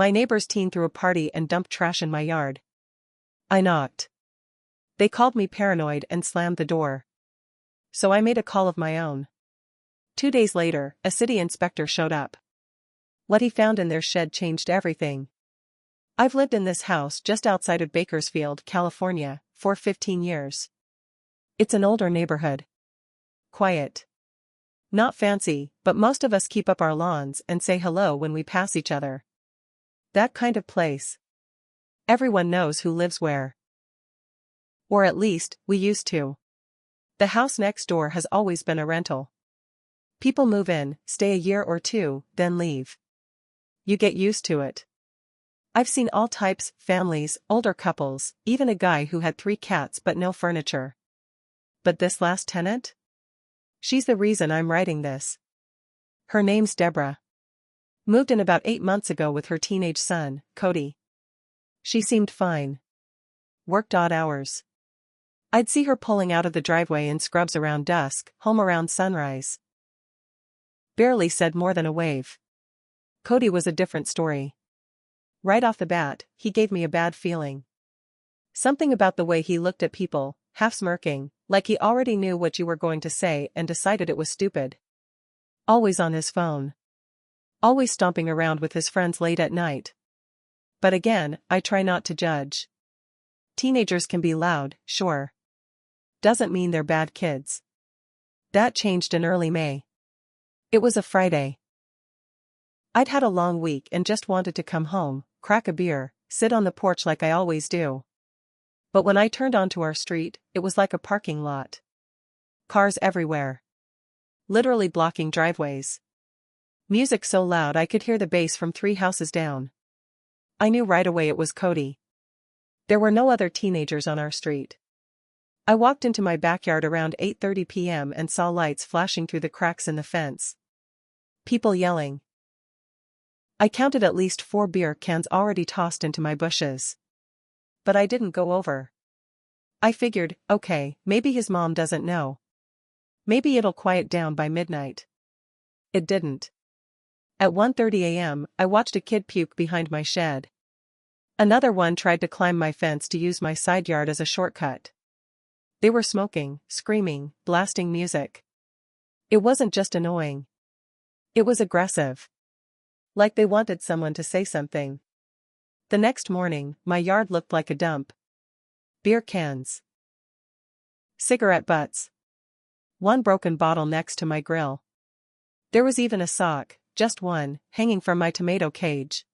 My neighbor's teen threw a party and dumped trash in my yard. I knocked. They called me paranoid and slammed the door. So I made a call of my own. 2 days later, a city inspector showed up. What he found in their shed changed everything. I've lived in this house just outside of Bakersfield, California, for 15 years. It's an older neighborhood. Quiet. Not fancy, but most of us keep up our lawns and say hello when we pass each other. That kind of place. Everyone knows who lives where. Or at least, we used to. The house next door has always been a rental. People move in, stay a year or two, then leave. You get used to it. I've seen all types, families, older couples, even a guy who had 3 cats but no furniture. But this last tenant? She's the reason I'm writing this. Her name's Deborah. Moved in about 8 months ago with her teenage son, Cody. She seemed fine. Worked odd hours. I'd see her pulling out of the driveway in scrubs around dusk, home around sunrise. Barely said more than a wave. Cody was a different story. Right off the bat, he gave me a bad feeling. Something about the way he looked at people, half smirking, like he already knew what you were going to say and decided it was stupid. Always on his phone. Always stomping around with his friends late at night. But again, I try not to judge. Teenagers can be loud, sure. Doesn't mean they're bad kids. That changed in early May. It was a Friday. I'd had a long week and just wanted to come home, crack a beer, sit on the porch like I always do. But when I turned onto our street, it was like a parking lot. Cars everywhere. Literally blocking driveways. Music so loud I could hear the bass from 3 houses down. I knew right away it was Cody. There were no other teenagers on our street. I walked into my backyard around 8:30 p.m. and saw lights flashing through the cracks in the fence. People yelling. I counted at least 4 beer cans already tossed into my bushes. But I didn't go over. I figured, okay, maybe his mom doesn't know. Maybe it'll quiet down by midnight. It didn't. At 1:30 a.m., I watched a kid puke behind my shed. Another one tried to climb my fence to use my side yard as a shortcut. They were smoking, screaming, blasting music. It wasn't just annoying. It was aggressive. Like they wanted someone to say something. The next morning, my yard looked like a dump. Beer cans. Cigarette butts. One broken bottle next to my grill. There was even a sock, just one, hanging from my tomato cage.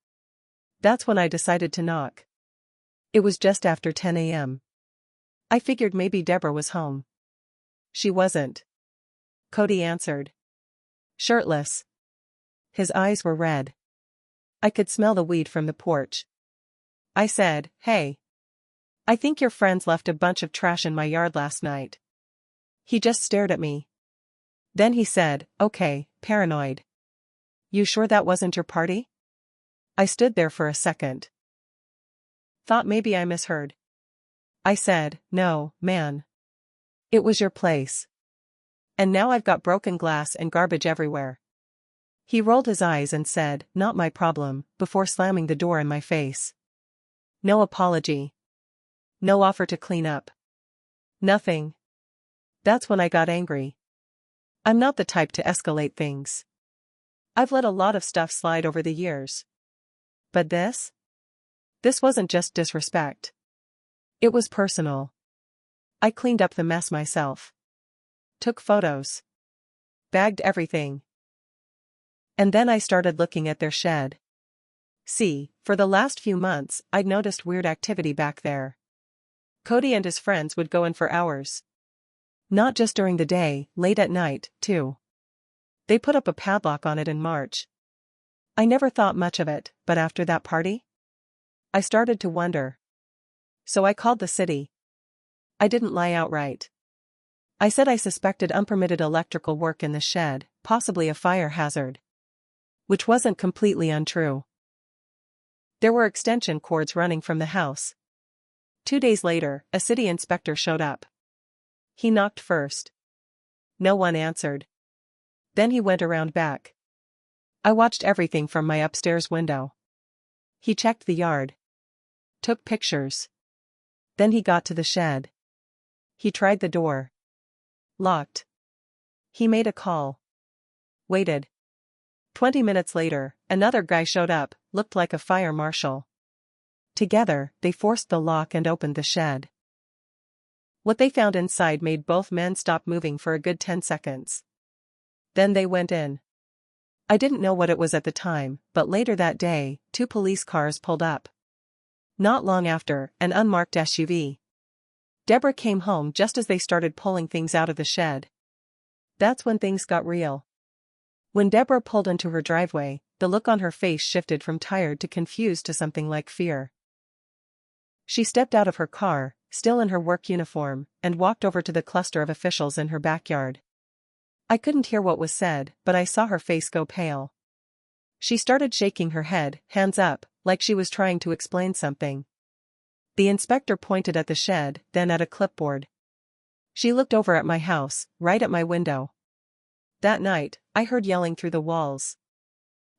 That's when I decided to knock. It was just after 10 a.m. I figured maybe Deborah was home. She wasn't. Cody answered. Shirtless. His eyes were red. I could smell the weed from the porch. I said, "Hey. I think your friends left a bunch of trash in my yard last night." He just stared at me. Then he said, "Okay, paranoid. You sure that wasn't your party?" I stood there for a second. Thought maybe I misheard. I said, "No, man. It was your place. And now I've got broken glass and garbage everywhere." He rolled his eyes and said, "Not my problem," before slamming the door in my face. No apology. No offer to clean up. Nothing. That's when I got angry. I'm not the type to escalate things. I've let a lot of stuff slide over the years. But this? This wasn't just disrespect. It was personal. I cleaned up the mess myself. Took photos. Bagged everything. And then I started looking at their shed. See, for the last few months, I'd noticed weird activity back there. Cody and his friends would go in for hours. Not just during the day, late at night, too. They put up a padlock on it in March. I never thought much of it, but after that party? I started to wonder. So I called the city. I didn't lie outright. I said I suspected unpermitted electrical work in the shed, possibly a fire hazard. Which wasn't completely untrue. There were extension cords running from the house. 2 days later, a city inspector showed up. He knocked first. No one answered. Then he went around back. I watched everything from my upstairs window. He checked the yard. Took pictures. Then he got to the shed. He tried the door. Locked. He made a call. Waited. 20 minutes later, another guy showed up, looked like a fire marshal. Together, they forced the lock and opened the shed. What they found inside made both men stop moving for a good 10 seconds. Then they went in. I didn't know what it was at the time, but later that day, 2 police cars pulled up. Not long after, an unmarked SUV. Deborah came home just as they started pulling things out of the shed. That's when things got real. When Deborah pulled into her driveway, the look on her face shifted from tired to confused to something like fear. She stepped out of her car, still in her work uniform, and walked over to the cluster of officials in her backyard. I couldn't hear what was said, but I saw her face go pale. She started shaking her head, hands up, like she was trying to explain something. The inspector pointed at the shed, then at a clipboard. She looked over at my house, right at my window. That night, I heard yelling through the walls.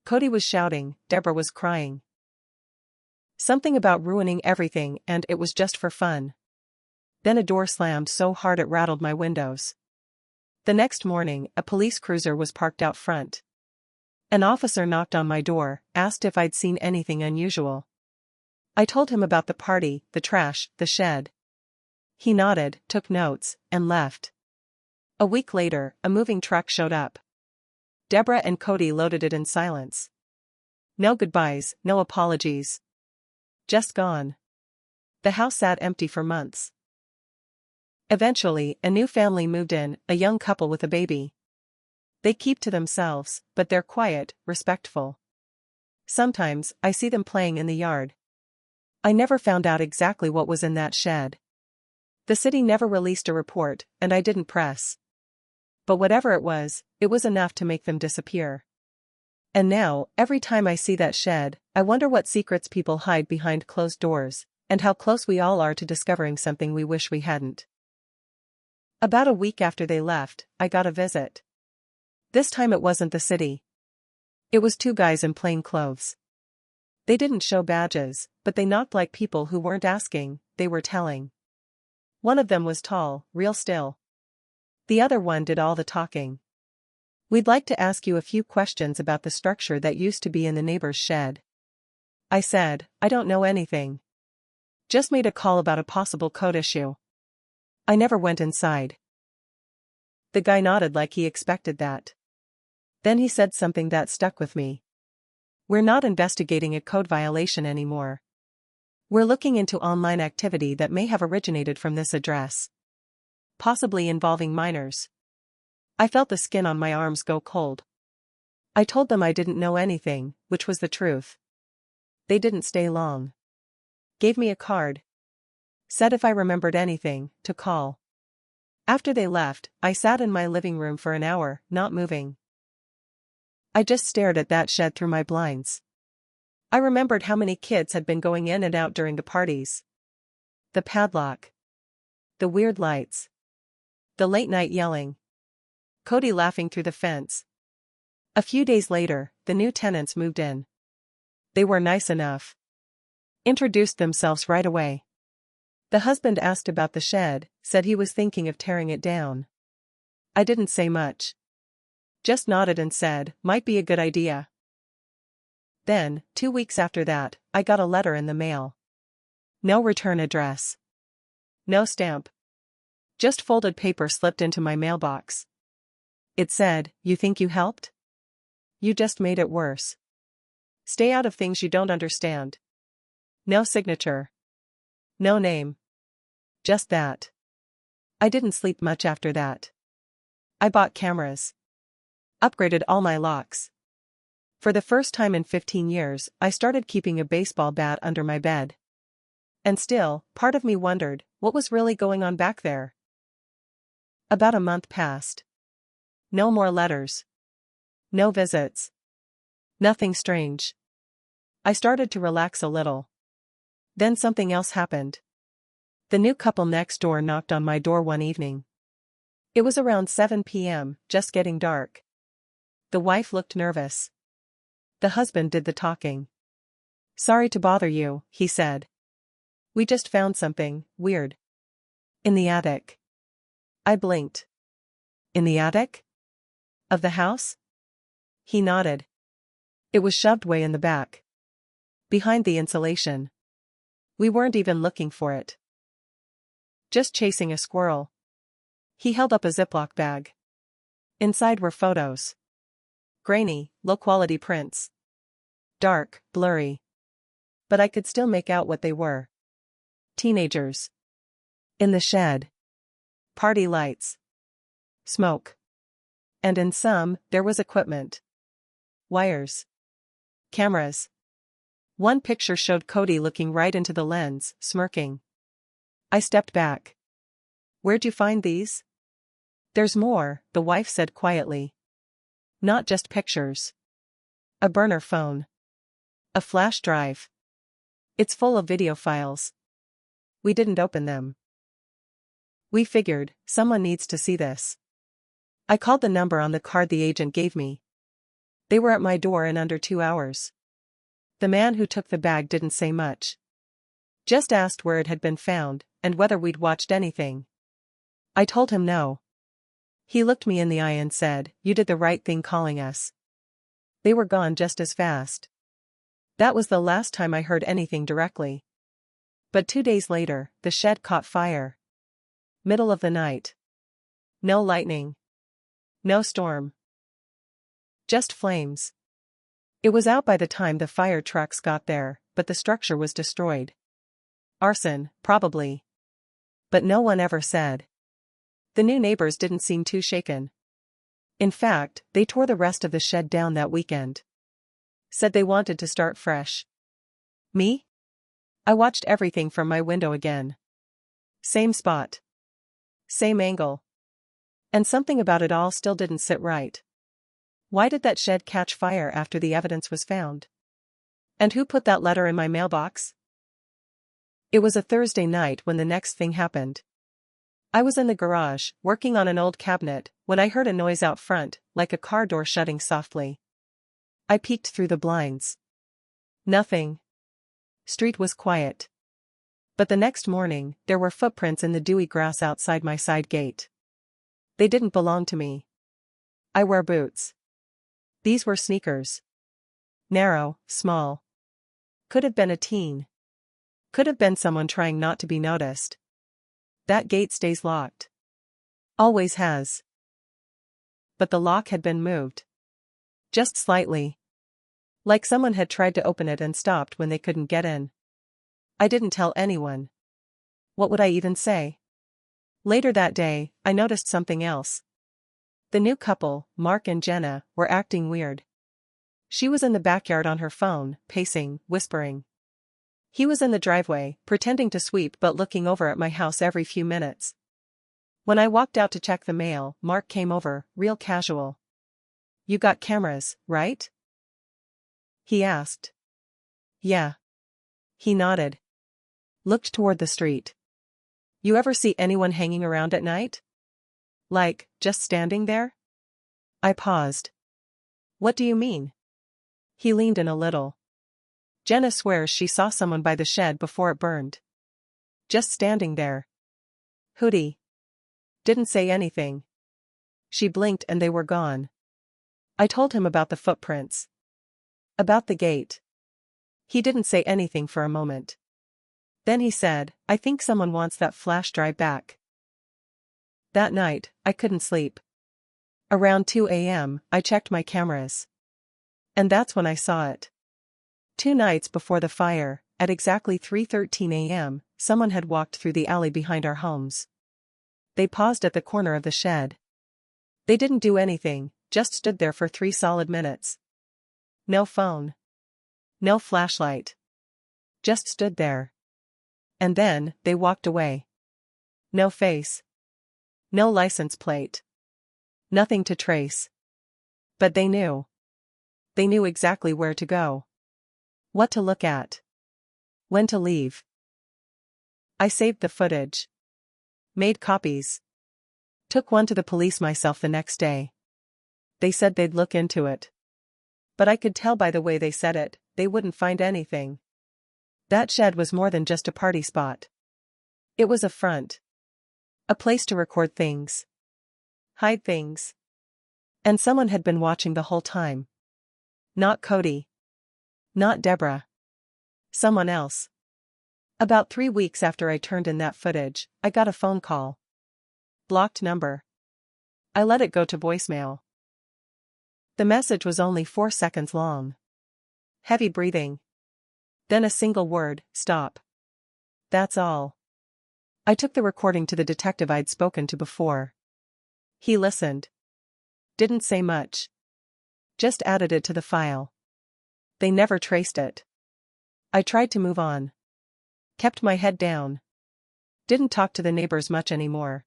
Cody was shouting, Deborah was crying. Something about ruining everything and it was just for fun. Then a door slammed so hard it rattled my windows. The next morning, a police cruiser was parked out front. An officer knocked on my door, asked if I'd seen anything unusual. I told him about the party, the trash, the shed. He nodded, took notes, and left. A week later, a moving truck showed up. Deborah and Cody loaded it in silence. No goodbyes, no apologies. Just gone. The house sat empty for months. Eventually, a new family moved in, a young couple with a baby. They keep to themselves, but they're quiet, respectful. Sometimes, I see them playing in the yard. I never found out exactly what was in that shed. The city never released a report, and I didn't press. But whatever it was enough to make them disappear. And now, every time I see that shed, I wonder what secrets people hide behind closed doors, and how close we all are to discovering something we wish we hadn't. About a week after they left, I got a visit. This time it wasn't the city. It was 2 guys in plain clothes. They didn't show badges, but they knocked like people who weren't asking, they were telling. One of them was tall, real still. The other one did all the talking. We'd like to ask you a few questions about the structure that used to be in the neighbor's shed. I said, I don't know anything. Just made a call about a possible code issue. I never went inside. The guy nodded like he expected that. Then he said something that stuck with me. We're not investigating a code violation anymore. We're looking into online activity that may have originated from this address. Possibly involving minors. I felt the skin on my arms go cold. I told them I didn't know anything, which was the truth. They didn't stay long. Gave me a card. Said if I remembered anything, to call. After they left, I sat in my living room for an hour, not moving. I just stared at that shed through my blinds. I remembered how many kids had been going in and out during the parties. The padlock. The weird lights. The late-night yelling. Cody laughing through the fence. A few days later, the new tenants moved in. They were nice enough. Introduced themselves right away. The husband asked about the shed, said he was thinking of tearing it down. I didn't say much. Just nodded and said, might be a good idea. Then, 2 weeks after that, I got a letter in the mail. No return address. No stamp. Just folded paper slipped into my mailbox. It said, you think you helped? You just made it worse. Stay out of things you don't understand. No signature. No name. Just that. I didn't sleep much after that. I bought cameras. Upgraded all my locks. For the first time in 15 years, I started keeping a baseball bat under my bed. And still, part of me wondered, what was really going on back there? About a month passed. No more letters. No visits. Nothing strange. I started to relax a little. Then something else happened. The new couple next door knocked on my door one evening. It was around 7 p.m., just getting dark. The wife looked nervous. The husband did the talking. Sorry to bother you, he said. We just found something weird. In the attic. I blinked. In the attic? Of the house? He nodded. It was shoved way in the back. Behind the insulation. We weren't even looking for it. Just chasing a squirrel. He held up a Ziploc bag. Inside were photos. Grainy, low-quality prints. Dark, blurry. But I could still make out what they were. Teenagers. In the shed. Party lights. Smoke. And in some, there was equipment. Wires. Cameras. One picture showed Cody looking right into the lens, smirking. I stepped back. Where'd you find these? There's more, the wife said quietly. Not just pictures. A burner phone. A flash drive. It's full of video files. We didn't open them. We figured, someone needs to see this. I called the number on the card the agent gave me. They were at my door in under 2 hours. The man who took the bag didn't say much. Just asked where it had been found, and whether we'd watched anything. I told him no. He looked me in the eye and said, "You did the right thing calling us." They were gone just as fast. That was the last time I heard anything directly. But 2 days later, the shed caught fire. Middle of the night. No lightning. No storm. Just flames. It was out by the time the fire trucks got there, but the structure was destroyed. Arson, probably. But no one ever said. The new neighbors didn't seem too shaken. In fact, they tore the rest of the shed down that weekend. Said they wanted to start fresh. Me? I watched everything from my window again. Same spot. Same angle. And something about it all still didn't sit right. Why did that shed catch fire after the evidence was found? And who put that letter in my mailbox? It was a Thursday night when the next thing happened. I was in the garage, working on an old cabinet, when I heard a noise out front, like a car door shutting softly. I peeked through the blinds. Nothing. Street was quiet. But the next morning, there were footprints in the dewy grass outside my side gate. They didn't belong to me. I wear boots. These were sneakers. Narrow, small. Could have been a teen. Could have been someone trying not to be noticed. That gate stays locked. Always has. But the lock had been moved. Just slightly. Like someone had tried to open it and stopped when they couldn't get in. I didn't tell anyone. What would I even say? Later that day, I noticed something else. The new couple, Mark and Jenna, were acting weird. She was in the backyard on her phone, pacing, whispering. He was in the driveway, pretending to sweep but looking over at my house every few minutes. When I walked out to check the mail, Mark came over, real casual. "You got cameras, right?" he asked. "Yeah." He nodded. Looked toward the street. "You ever see anyone hanging around at night? Like, just standing there?" I paused. "What do you mean?" He leaned in a little. "Jenna swears she saw someone by the shed before it burned. Just standing there. Hootie. Didn't say anything. She blinked and they were gone." I told him about the footprints. About the gate. He didn't say anything for a moment. Then he said, "I think someone wants that flash drive back." That night, I couldn't sleep. Around 2 a.m., I checked my cameras. And that's when I saw it. 2 nights before the fire, at exactly 3:13 a.m., someone had walked through the alley behind our homes. They paused at the corner of the shed. They didn't do anything, just stood there for 3 solid minutes. No phone. No flashlight. Just stood there. And then, they walked away. No face. No license plate. Nothing to trace. But they knew. They knew exactly where to go. What to look at. When to leave. I saved the footage. Made copies. Took one to the police myself the next day. They said they'd look into it. But I could tell by the way they said it, they wouldn't find anything. That shed was more than just a party spot. It was a front. A place to record things. Hide things. And someone had been watching the whole time. Not Cody. Not Deborah. Someone else. About 3 weeks after I turned in that footage, I got a phone call. Blocked number. I let it go to voicemail. The message was only 4 seconds long. Heavy breathing. Then a single word, stop. That's all. I took the recording to the detective I'd spoken to before. He listened. Didn't say much. Just added it to the file. They never traced it. I tried to move on. Kept my head down. Didn't talk to the neighbors much anymore.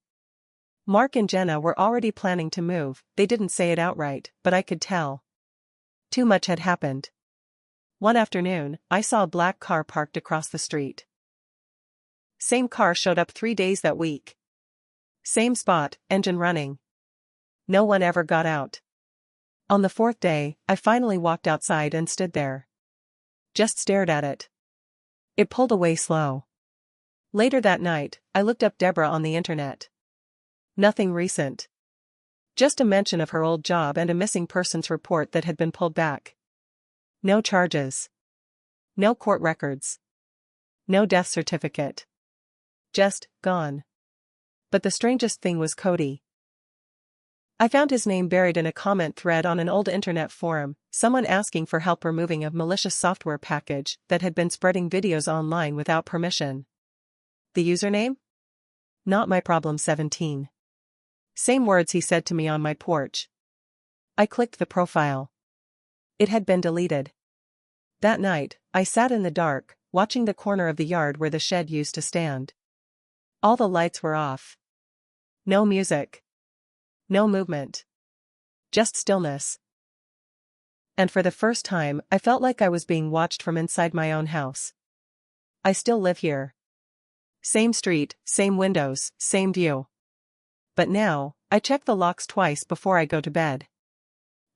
Mark and Jenna were already planning to move. They didn't say it outright, but I could tell. Too much had happened. One afternoon, I saw a black car parked across the street. Same car showed up 3 days that week. Same spot, engine running. No one ever got out. On the 4th day, I finally walked outside and stood there. Just stared at it. It pulled away slow. Later that night, I looked up Deborah on the internet. Nothing recent. Just a mention of her old job and a missing persons report that had been pulled back. No charges. No court records. No death certificate. Just, gone. But the strangest thing was Cody. I found his name buried in a comment thread on an old internet forum, someone asking for help removing a malicious software package that had been spreading videos online without permission. The username? Not my problem 17. Same words he said to me on my porch. I clicked the profile. It had been deleted. That night, I sat in the dark, watching the corner of the yard where the shed used to stand. All the lights were off. No music. No movement. Just stillness. And for the first time, I felt like I was being watched from inside my own house. I still live here. Same street, same windows, same view. But now, I check the locks twice before I go to bed.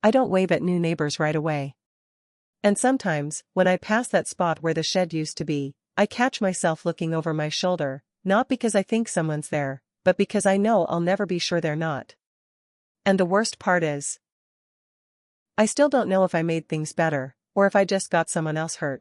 I don't wave at new neighbors right away. And sometimes, when I pass that spot where the shed used to be, I catch myself looking over my shoulder, not because I think someone's there, but because I know I'll never be sure they're not. And the worst part is, I still don't know if I made things better, or if I just got someone else hurt.